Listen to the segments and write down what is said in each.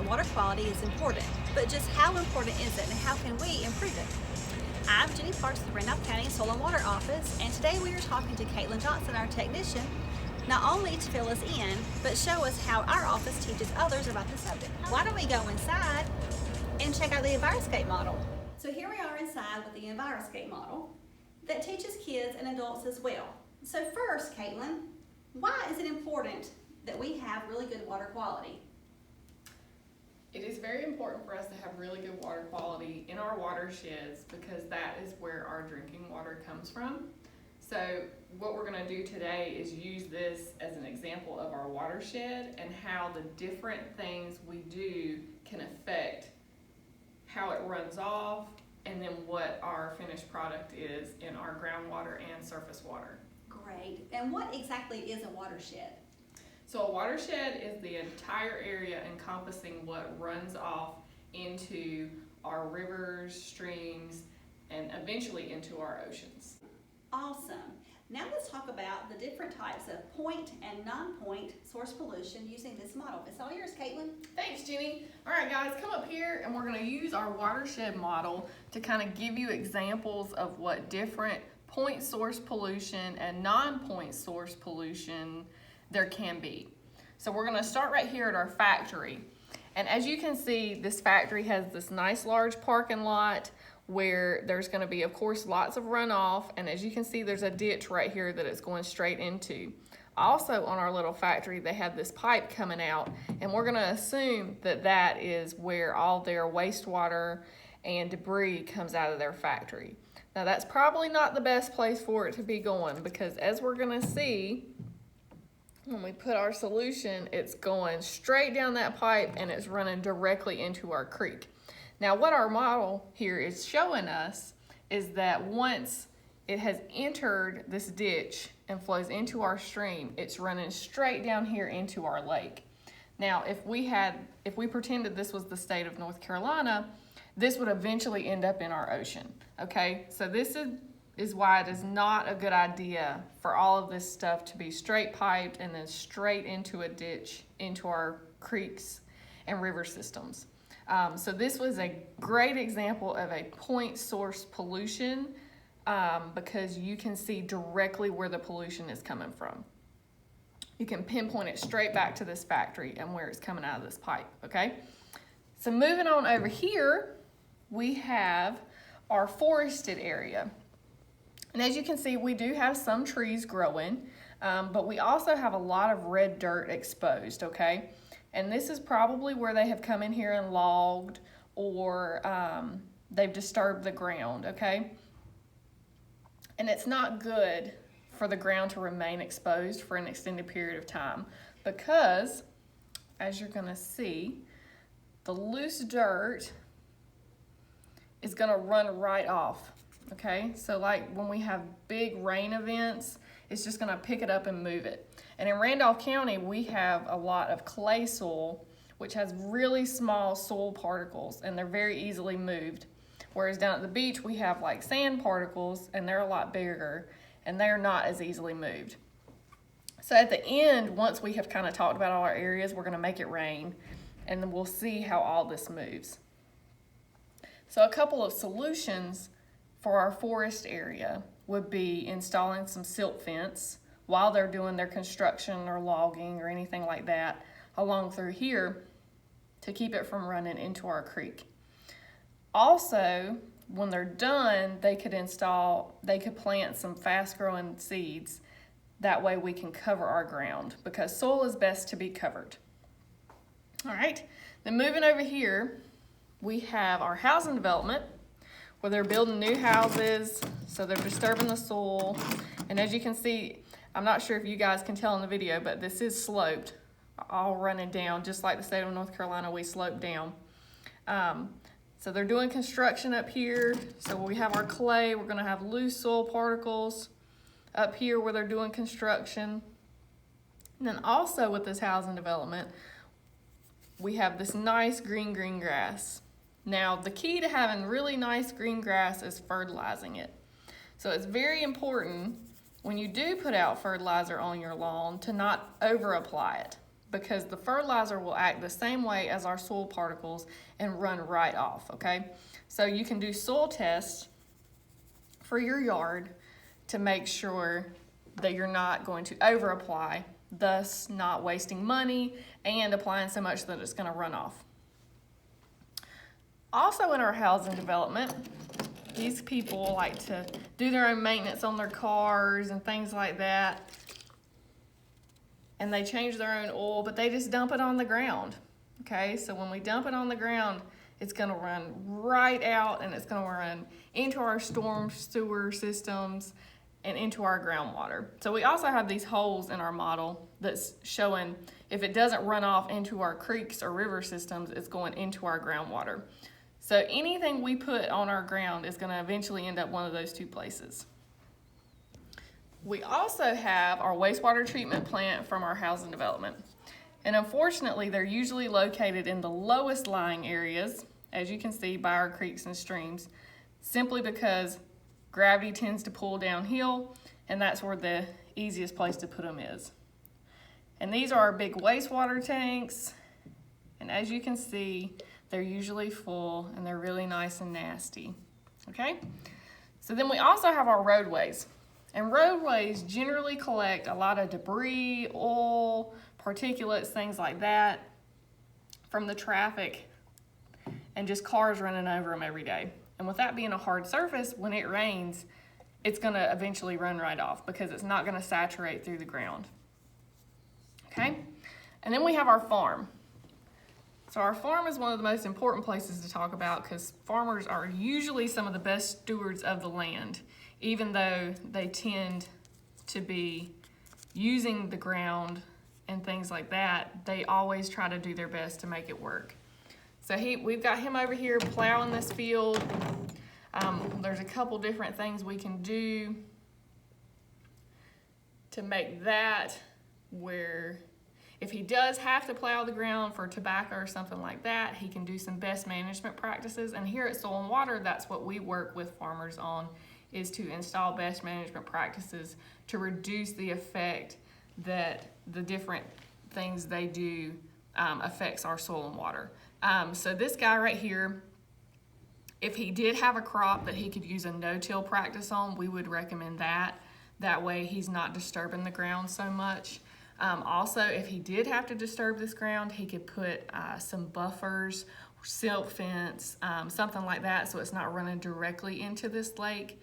water quality is important, but just how important is it and how can we improve it? I'm Jenny Parks with the Randolph County Soil and Water Office, and today we are talking to Caitlin Johnson, our technician, not only to fill us in, but show us how our office teaches others about the subject. Why don't we go inside and check out the ENVIROSCAPE model? So here we are inside with the ENVIROSCAPE model that teaches kids and adults as well. So first, Caitlin, why is it important that we have really good water quality? It is very important for us to have really good water quality in our watersheds because that is where our drinking water comes from. So what we're going to do today is use this as an example of our watershed and how the different things we do can affect how it runs off and then what our finished product is in our groundwater and surface water. Great. And what exactly is a watershed? So a watershed is the entire area encompassing what runs off into our rivers, streams, and eventually into our oceans. Awesome. Now let's talk about the different types of point and non-point source pollution using this model. It's all yours, Caitlin. Thanks, Jenny. All right, guys, come up here and we're going to use our watershed model to kind of give you examples of what different point source pollution and non-point source pollution there can be. So we're going to start right here at our factory. And as you can see, this factory has this nice large parking lot where there's going to be, of course, lots of runoff. And as you can see, there's a ditch right here that it's going straight into. Also on our little factory, they have this pipe coming out, and we're going to assume that that is where all their wastewater and debris comes out of their factory. Now that's probably not the best place for it to be going because as we're going to see, when we put our solution, it's going straight down that pipe and it's running directly into our creek. Now what our model here is showing us is that once it has entered this ditch and flows into our stream, it's running straight down here into our lake. Now if we pretended this was the state of North Carolina, this would eventually end up in our ocean, okay? So this is why it is not a good idea for all of this stuff to be straight piped and then straight into a ditch, into our creeks and river systems. So this was a great example of a point source pollution because you can see directly where the pollution is coming from. You can pinpoint it straight back to this factory and where it's coming out of this pipe, okay? So moving on over here, we have our forested area. And as you can see, we do have some trees growing, but we also have a lot of red dirt exposed, okay? And this is probably where they have come in here and logged or they've disturbed the ground, okay? And it's not good for the ground to remain exposed for an extended period of time because, as you're gonna see, the loose dirt is gonna run right off. Okay, so like when we have big rain events, it's just gonna pick it up and move it. And in Randolph County, we have a lot of clay soil, which has really small soil particles and they're very easily moved. Whereas down at the beach, we have like sand particles and they're a lot bigger and they're not as easily moved. So at the end, once we have kind of talked about all our areas, we're gonna make it rain and then we'll see how all this moves. So a couple of solutions for our forest area would be installing some silt fence while they're doing their construction or logging or anything like that along through here to keep it from running into our creek. Also, when they're done, they could plant some fast growing seeds. That way we can cover our ground because soil is best to be covered. All right, then moving over here, we have our housing development where they're building new houses, so they're disturbing the soil. And as you can see, I'm not sure if you guys can tell in the video, but this is sloped, all running down, just like the state of North Carolina, we slope down. So they're doing construction up here. So we have our clay, we're gonna have loose soil particles up here where they're doing construction. And then also with this housing development, we have this nice green grass. Now, the key to having really nice green grass is fertilizing it. So it's very important when you do put out fertilizer on your lawn to not over apply it. because the fertilizer will act the same way as our soil particles and run right off, okay? So you can do soil tests for your yard to make sure that you're not going to over apply, thus not wasting money and applying so much that it's going to run off. Also in our housing development, these people like to do their own maintenance on their cars and things like that. And they change their own oil, but they just dump it on the ground. Okay, so when we dump it on the ground, it's gonna run right out and it's gonna run into our storm sewer systems and into our groundwater. So we also have these holes in our model that's showing if it doesn't run off into our creeks or river systems, it's going into our groundwater. So anything we put on our ground is gonna eventually end up one of those two places. We also have our wastewater treatment plant from our housing development. And unfortunately, they're usually located in the lowest lying areas, as you can see by our creeks and streams, simply because gravity tends to pull downhill, and that's where the easiest place to put them is. And these are our big wastewater tanks, and as you can see, they're usually full and they're really nice and nasty, okay? So then we also have our roadways. And roadways generally collect a lot of debris, oil, particulates, things like that from the traffic and just cars running over them every day. And with that being a hard surface, when it rains, it's gonna eventually run right off because it's not gonna saturate through the ground. Okay? And then we have our farm. So our farm is one of the most important places to talk about because farmers are usually some of the best stewards of the land, even though they tend to be using the ground and things like that. They always try to do their best to make it work. So we've got him over here plowing this field. There's a couple different things we can do to make that where if he does have to plow the ground for tobacco or something like that, he can do some best management practices. And here at Soil and Water, that's what we work with farmers on, is to install best management practices to reduce the effect that the different things they do affects our soil and water. So this guy right here, if he did have a crop that he could use a no-till practice on, we would recommend that. That way he's not disturbing the ground so much. Also, if he did have to disturb this ground, he could put some buffers, silt fence, something like that, so it's not running directly into this lake.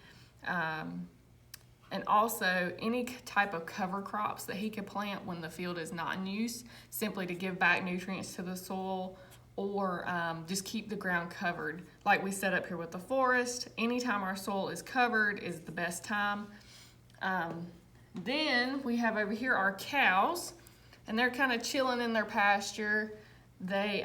And also any type of cover crops that he could plant when the field is not in use, simply to give back nutrients to the soil, or just keep the ground covered. Like we set up here with the forest, anytime our soil is covered is the best time. Then we have over here our cows, and they're kind of chilling in their pasture. They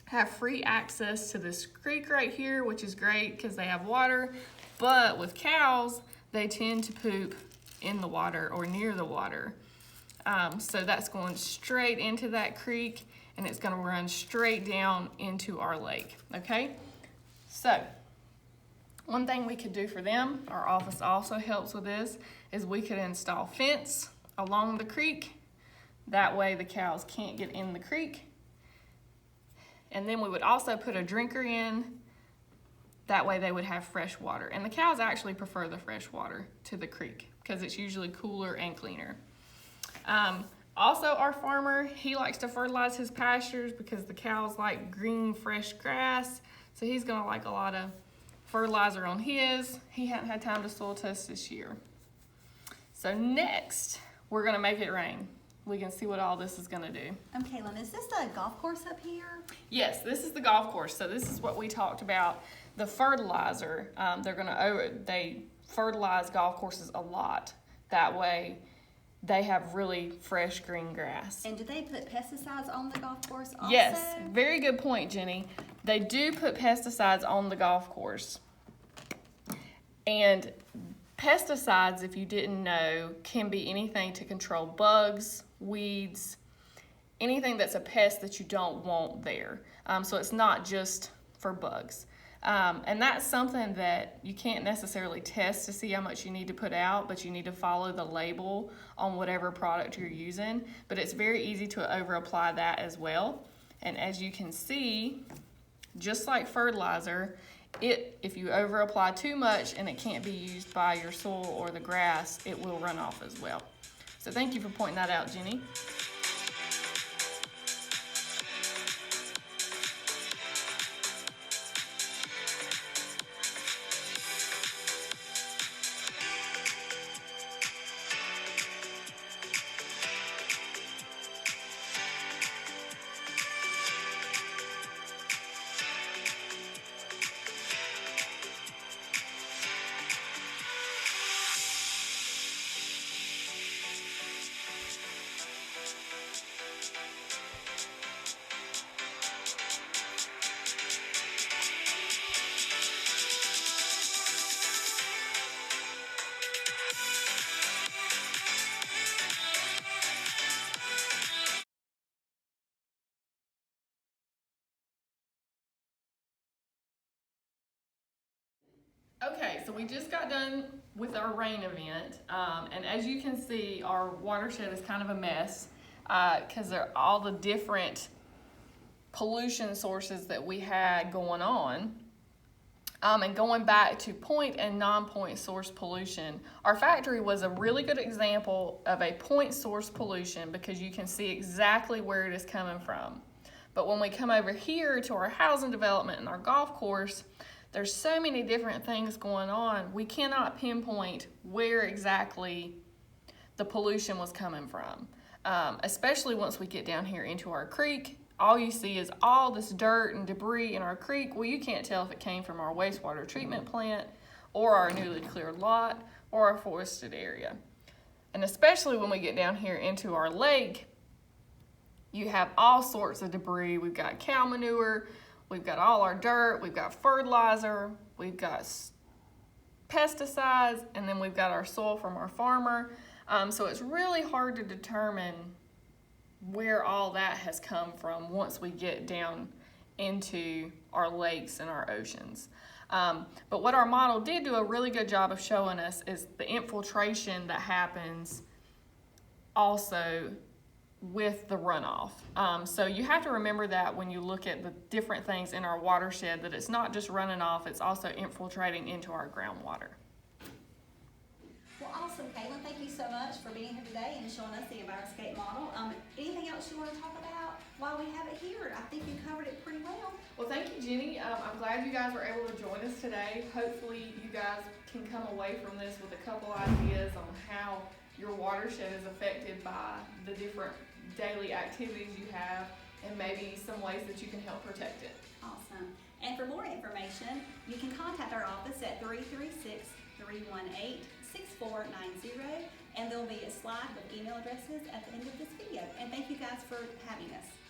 have free access to this creek right here, which is great because they have water. But with cows, they tend to poop in the water or near the water. So that's going straight into that creek, and it's gonna run straight down into our lake, okay? So, one thing we could do for them, our office also helps with this, is we could install fence along the creek. That way the cows can't get in the creek. And then we would also put a drinker in. That way they would have fresh water. And the cows actually prefer the fresh water to the creek because it's usually cooler and cleaner. Also, our farmer, he likes to fertilize his pastures because the cows like green, fresh grass. So he's gonna like a lot of fertilizer on his. He hadn't had time to soil test this year. So next, we're gonna make it rain. We can see what all this is gonna do. Caitlin, is this the golf course up here? Yes, this is the golf course. So this is what we talked about. The fertilizer, they fertilize golf courses a lot. That way, they have really fresh green grass. And do they put pesticides on the golf course also? Yes, very good point, Jenny. They do put pesticides on the golf course. And pesticides, if you didn't know, can be anything to control bugs, weeds, anything that's a pest that you don't want there. So it's not just for bugs. And that's something that you can't necessarily test to see how much you need to put out, but you need to follow the label on whatever product you're using. But it's very easy to over apply that as well. And as you can see, just like fertilizer, if you over apply too much and it can't be used by your soil or the grass, it will run off as well. So thank you for pointing that out, Jenny. Okay, so we just got done with our rain event, and as you can see, our watershed is kind of a mess because there are all the different pollution sources that we had going on. And going back to point and non-point source pollution, our factory was a really good example of a point source pollution because you can see exactly where it is coming from. But when we come over here to our housing development and our golf course, there's so many different things going on, we cannot pinpoint where exactly the pollution was coming from. Especially once we get down here into our creek, all you see is all this dirt and debris in our creek. Well, you can't tell if it came from our wastewater treatment plant or our newly cleared lot or our forested area. And especially when we get down here into our lake, you have all sorts of debris. We've got cow manure, we've got all our dirt, we've got fertilizer, we've got pesticides, and then we've got our soil from our farmer. So it's really hard to determine where all that has come from once we get down into our lakes and our oceans. But what our model did do a really good job of showing us is the infiltration that happens also with the runoff. So you have to remember that when you look at the different things in our watershed, that it's not just running off, it's also infiltrating into our groundwater. Well, awesome, Caitlin. Thank you so much for being here today and showing us the ENVIROSCAPE model. Anything else you want to talk about while we have it here? I think you covered it pretty well. Well, thank you, Jenny. I'm glad you guys were able to join us today. Hopefully you guys can come away from this with a couple ideas on how your watershed is affected by the different daily activities you have and maybe some ways that you can help protect it. Awesome. And for more information, you can contact our office at 336-318-6490, and there'll be a slide with email addresses at the end of this video. And thank you guys for having us.